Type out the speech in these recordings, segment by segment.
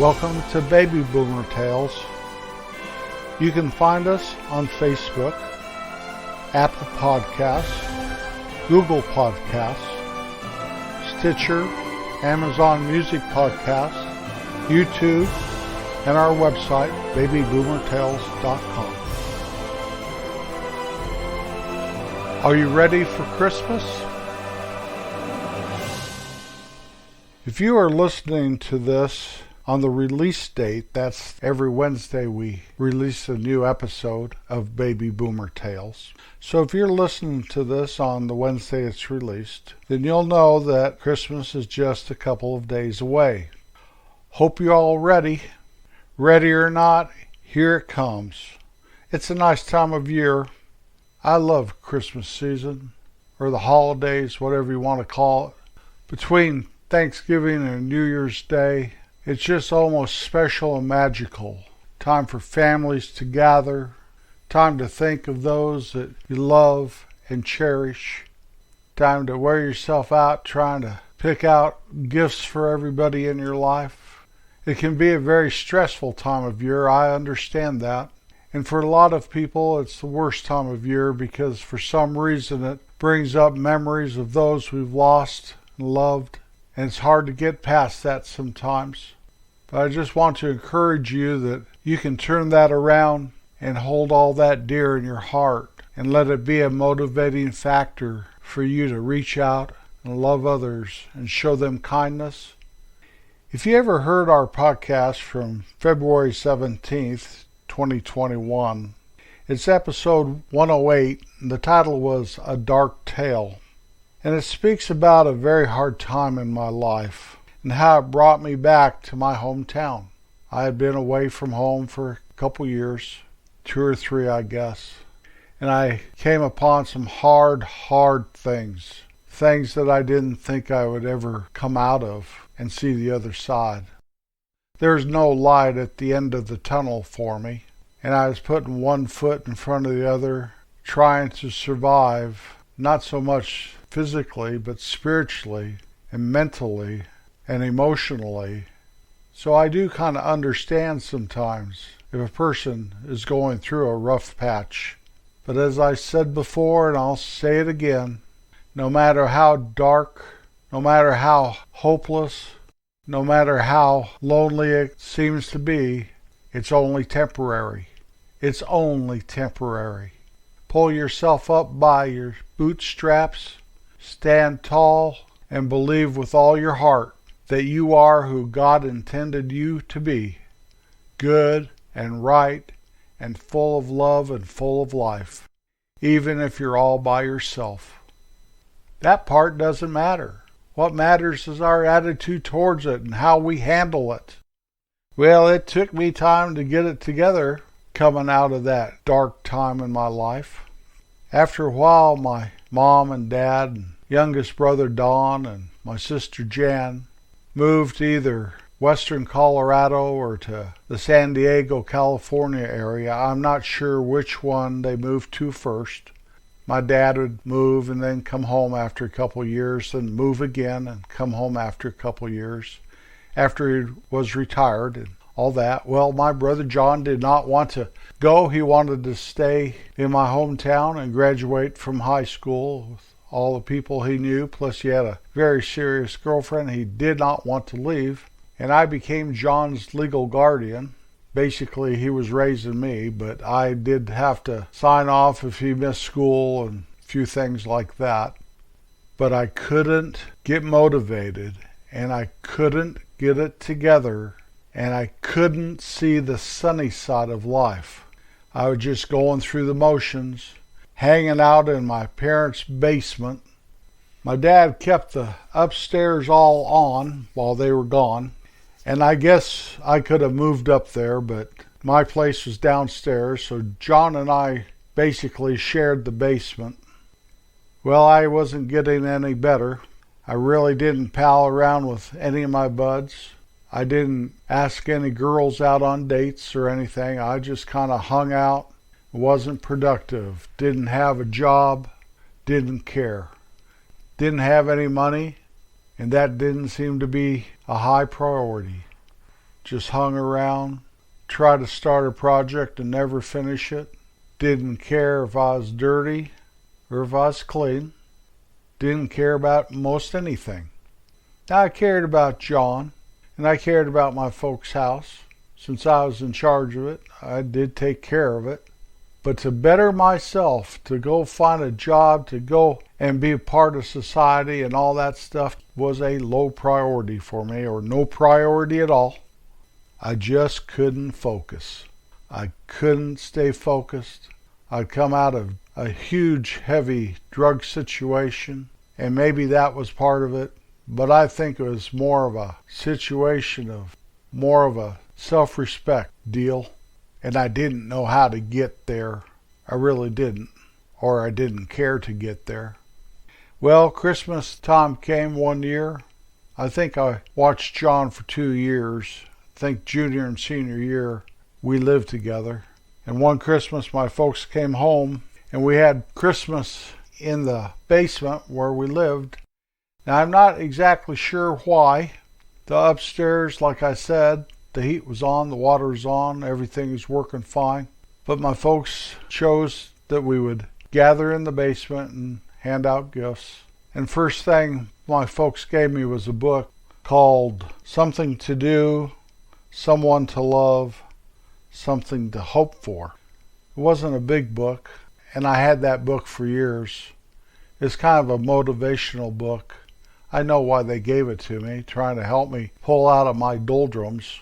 Welcome to Baby Boomer Tales. You can find us on Facebook, Apple Podcasts, Google Podcasts, Stitcher, Amazon Music Podcasts, YouTube, and our website, babyboomertales.com. Are you ready for Christmas? If you are listening to this on the release date, that's every Wednesday we release a new episode of Baby Boomer Tales. So if you're listening to this on the Wednesday it's released, then you'll know that Christmas is just a couple of days away. Hope you're all ready. Ready or not, here it comes. It's a nice time of year. I love Christmas season, or the holidays, whatever you want to call it. Between Thanksgiving and New Year's Day, it's just almost special and magical. Time for families to gather, time to think of those that you love and cherish, time to wear yourself out trying to pick out gifts for everybody in your life. It can be a very stressful time of year, I understand that. And for a lot of people, it's the worst time of year because for some reason it brings up memories of those we've lost and loved. And it's hard to get past that sometimes. But I just want to encourage you that you can turn that around and hold all that dear in your heart and let it be a motivating factor for you to reach out and love others and show them kindness. If you ever heard our podcast from February 17th, 2021, it's episode 108, and the title was A Dark Tale. And it speaks about a very hard time in my life and how it brought me back to my hometown. I had been away from home for a couple years, 2 or 3 I guess, and I came upon some hard things that I didn't think I would ever come out of and see the other side. There's no light at the end of the tunnel for me, and I was putting one foot in front of the other, trying to survive, not so much physically, but spiritually and mentally and emotionally. So I do kind of understand sometimes if a person is going through a rough patch. But as I said before, and I'll say it again, no matter how dark, no matter how hopeless, no matter how lonely it seems to be, it's only temporary. It's only temporary. Pull yourself up by your bootstraps. Stand tall and believe with all your heart that you are who God intended you to be. Good and right and full of love and full of life, even if you're all by yourself. That part doesn't matter. What matters is our attitude towards it and how we handle it. Well, it took me time to get it together coming out of that dark time in my life. After a while, my mom and dad and youngest brother Don and my sister Jan moved to either western Colorado or to the San Diego, California area. I'm not sure which one they moved to first. My dad would move and then come home after a couple years, and move again and come home after a couple years after he was retired and all that. Well, my brother John did not want to go. He wanted to stay in my hometown and graduate from high school with all the people he knew, plus he had a very serious girlfriend. He did not want to leave, and I became John's legal guardian. Basically, he was raising me, but I did have to sign off if he missed school and a few things like that. But I couldn't get motivated, and I couldn't get it together, and I couldn't see the sunny side of life. I was just going through the motions, hanging out in my parents' basement. My dad kept the upstairs all on while they were gone, and I guess I could have moved up there, but my place was downstairs, so John and I basically shared the basement. Well, I wasn't getting any better. I really didn't pal around with any of my buds. I didn't ask any girls out on dates or anything. I just kind of hung out. Wasn't productive, didn't have a job, didn't care, didn't have any money, and that didn't seem to be a high priority. just hung around, tried to start a project and never finish it. Didn't care if I was dirty or if I was clean. Didn't care about most anything. I cared about John, and I cared about my folks' house. Since I was in charge of it, I did take care of it. But to better myself, to go find a job, to go and be a part of society and all that stuff was a low priority for me, or no priority at all. I just couldn't focus. I couldn't stay focused. I'd come out of a huge, heavy drug situation, and maybe that was part of it. But I think it was more of a situation of more of a self-respect deal. And I didn't know how to get there. I really didn't. Or I didn't care to get there. Well, Christmas time came one year. I think I watched John for 2 years. I think junior and senior year we lived together. And one Christmas my folks came home and we had Christmas in the basement where we lived. Now I'm not exactly sure why. The upstairs, like I said, the heat was on, the water was on, everything was working fine. But my folks chose that we would gather in the basement and hand out gifts. And first thing my folks gave me was a book called Something to Do, Someone to Love, Something to Hope For. It wasn't a big book, and I had that book for years. It's kind of a motivational book. I know why they gave it to me, trying to help me pull out of my doldrums.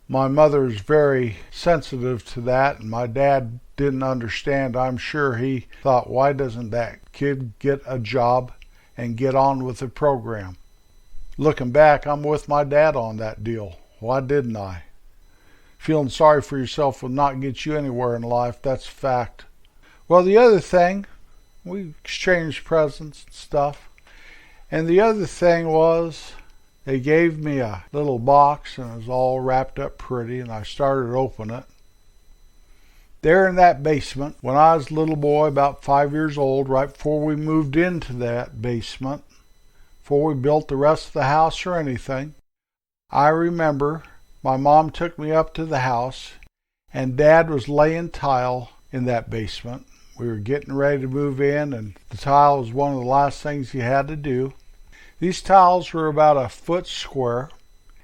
My mother's very sensitive to that, and my dad didn't understand. I'm sure he thought, why doesn't that kid get a job and get on with the program? Looking back, I'm with my dad on that deal. Why didn't I? Feeling sorry for yourself will not get you anywhere in life. That's a fact. Well, the other thing, we exchanged presents and stuff. And the other thing was, they gave me a little box and it was all wrapped up pretty, and I started to open it. There in that basement, when I was a little boy, about 5 years old, right before we moved into that basement, before we built the rest of the house or anything, I remember my mom took me up to the house and Dad was laying tile in that basement. We were getting ready to move in, and the tile was one of the last things he had to do. These tiles were about a foot square,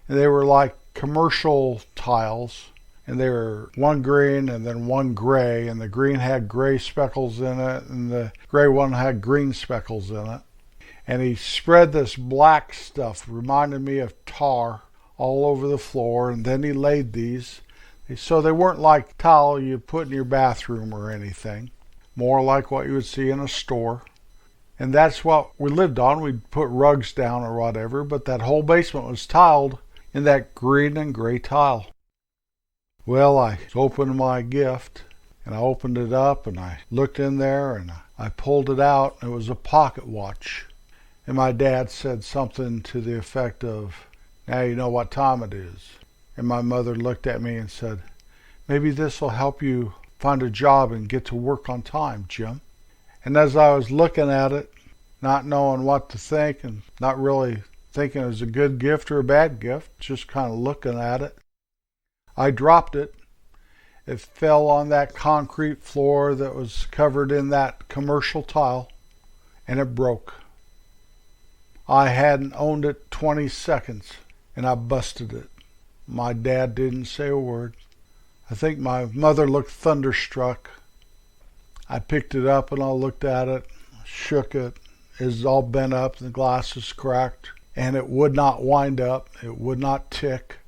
and they were like commercial tiles, and they were one green and then one gray, and the green had gray speckles in it, and the gray one had green speckles in it. And he spread this black stuff, reminded me of tar, all over the floor, and then he laid these. So they weren't like tile you put in your bathroom or anything, more like what you would see in a store. And that's what we lived on. We'd put rugs down or whatever, but that whole basement was tiled in that green and gray tile. Well, I opened my gift, and I opened it up, and I looked in there, and I pulled it out, and it was a pocket watch. And my dad said something to the effect of, "Now you know what time it is." And my mother looked at me and said, "Maybe this will help you find a job and get to work on time, Jim." And as I was looking at it, not knowing what to think and not really thinking it was a good gift or a bad gift, just kind of looking at it, I dropped it. It fell on that concrete floor that was covered in that commercial tile, and it broke. I hadn't owned it 20 seconds, and I busted it. My dad didn't say a word. I think my mother looked thunderstruck. I picked it up and I looked at it, shook it. It was all bent up, the glass was cracked, and it would not wind up. It would not tick.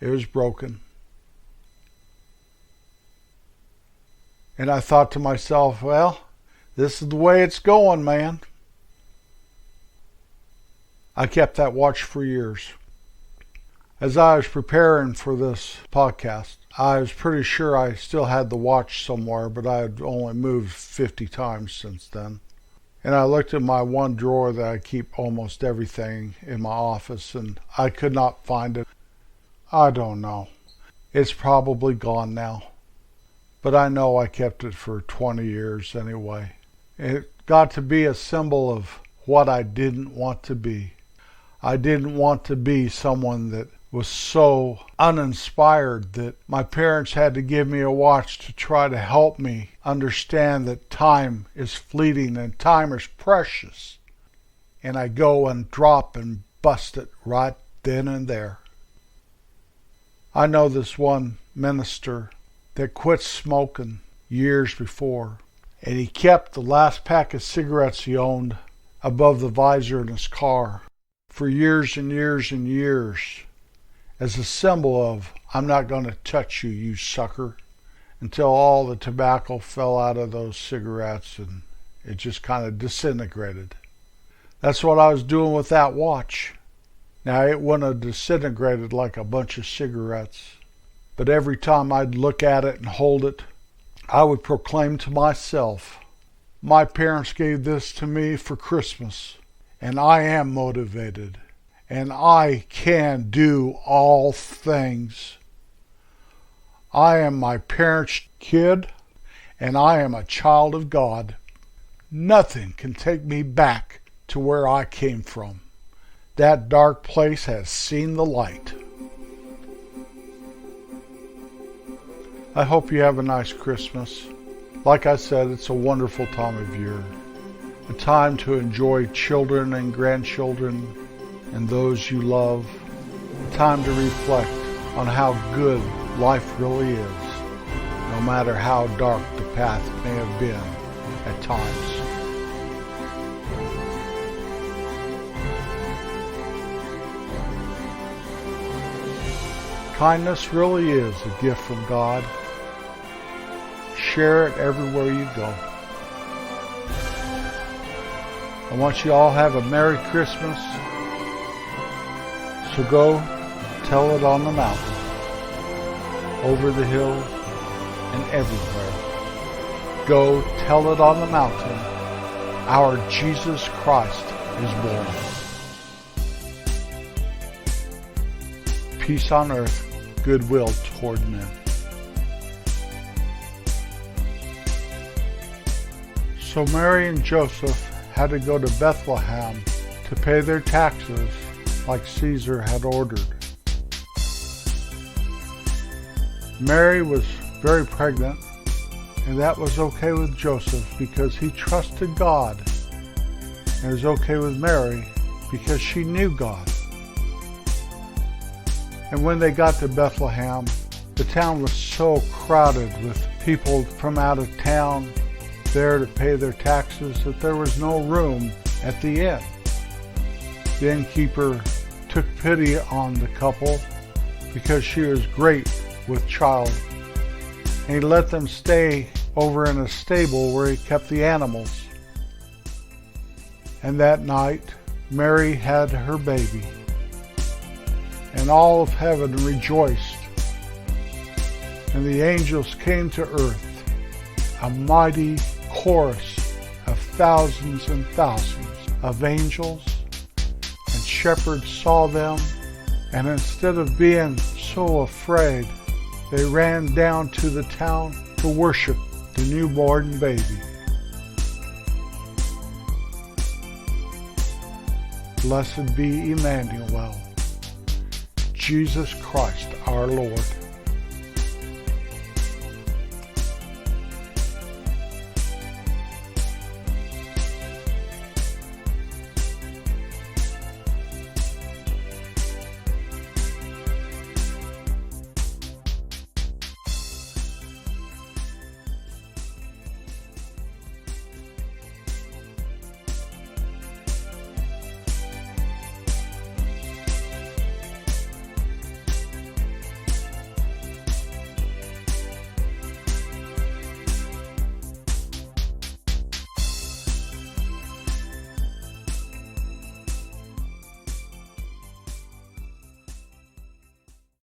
It was broken. And I thought to myself, well, this is the way it's going, man. I kept that watch for years. As I was preparing for this podcast, I was pretty sure I still had the watch somewhere, but I had only moved 50 times since then. And I looked in my one drawer that I keep almost everything in my office, and I could not find it. I don't know. It's probably gone now. But I know I kept it for 20 years anyway. It got to be a symbol of what I didn't want to be. I didn't want to be someone that was so uninspired that my parents had to give me a watch to try to help me understand that time is fleeting and time is precious. And I go and drop and bust it right then and there. I know this one minister that quit smoking years before, and he kept the last pack of cigarettes he owned above the visor in his car for years and years and years as a symbol of, I'm not going to touch you, you sucker, until all the tobacco fell out of those cigarettes and it just kind of disintegrated. That's what I was doing with that watch. Now, it wouldn't have disintegrated like a bunch of cigarettes, but every time I'd look at it and hold it, I would proclaim to myself, my parents gave this to me for Christmas, and I am motivated, and I can do all things. I am my parents' kid, and I am a child of God. Nothing can take me back to where I came from. That dark place has seen the light. I hope you have a nice Christmas. Like I said, it's a wonderful time of year. A time to enjoy children and grandchildren and those you love. A time to reflect on how good life really is, no matter how dark the path may have been at times. Kindness really is a gift from God. Share it everywhere you go. I want you all to have a Merry Christmas. So go tell it on the mountain, over the hills, and everywhere. Go tell it on the mountain. Our Jesus Christ is born. Peace on earth, goodwill toward men. So Mary and Joseph had to go to Bethlehem to pay their taxes like Caesar had ordered. Mary was very pregnant, and that was okay with Joseph because he trusted God. And it was okay with Mary because she knew God. And when they got to Bethlehem, the town was so crowded with people from out of town there to pay their taxes that there was no room at the inn. The innkeeper took pity on the couple because she was great with child, and he let them stay over in a stable where he kept the animals. And that night, Mary had her baby, and all of heaven rejoiced, and the angels came to earth, a mighty chorus of thousands and thousands of angels, and shepherds saw them, and instead of being so afraid, they ran down to the town to worship the newborn baby. Blessed be Emmanuel, Jesus Christ our Lord.